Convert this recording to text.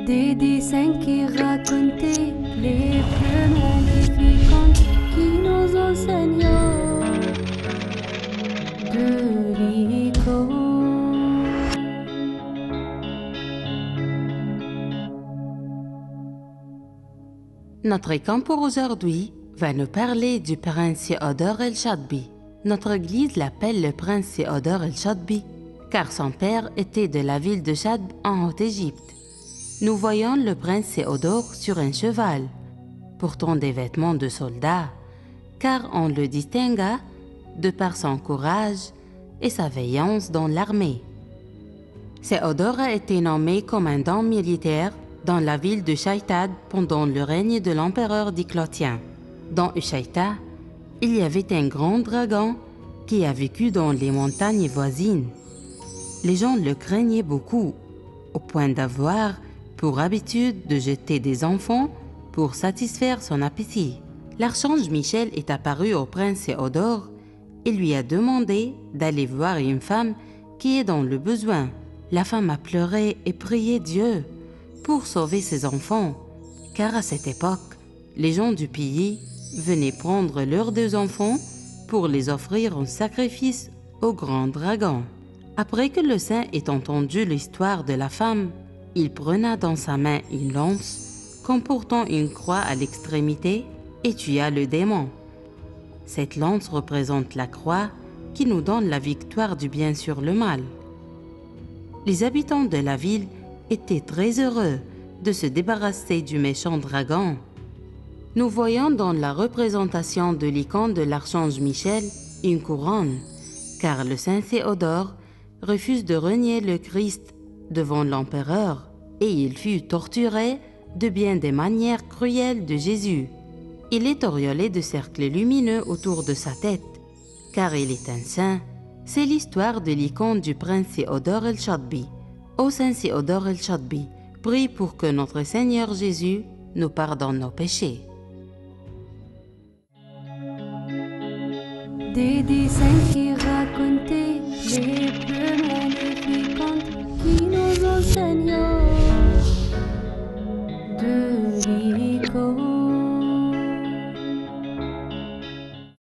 Des dessins qui racontaient les plus magnifiques qui nous enseignent de l'école. Notre camp pour aujourd'hui va nous parler du prince Théodore El-Chadbi. Notre église l'appelle le prince Théodore El-Chadbi, car son père était de la ville de Chadb en Haute-Égypte. Nous voyons le prince Théodore sur un cheval, portant des vêtements de soldat, car on le distingua de par son courage et sa veillance dans l'armée. Théodore a été nommé commandant militaire dans la ville de Chaïtad pendant le règne de l'empereur Dioclétien. Dans Ushayta, il y avait un grand dragon qui a vécu dans les montagnes voisines. Les gens le craignaient beaucoup, au point d'avoir pour habitude de jeter des enfants pour satisfaire son appétit. L'archange Michel est apparu au prince Théodore et lui a demandé d'aller voir une femme qui est dans le besoin. La femme a pleuré et prié Dieu pour sauver ses enfants, car à cette époque, les gens du pays venaient prendre leurs 2 enfants pour les offrir en sacrifice au grand dragon. Après que le saint ait entendu l'histoire de la femme, il prenait dans sa main une lance comportant une croix à l'extrémité et tua le démon. Cette lance représente la croix qui nous donne la victoire du bien sur le mal. Les habitants de la ville étaient très heureux de se débarrasser du méchant dragon. Nous voyons dans la représentation de l'icône de l'archange Michel une couronne, car le saint Théodore refuse de renier le Christ devant l'empereur et il fut torturé de bien des manières cruelles de Jésus. Il est auréolé de cercles lumineux autour de sa tête, car il est un saint. C'est l'histoire de l'icône du prince Théodore El-Chadbi. Ô saint Théodore El-Chadbi, prie pour que notre Seigneur Jésus nous pardonne nos péchés. Des dessins qui racontaient les plus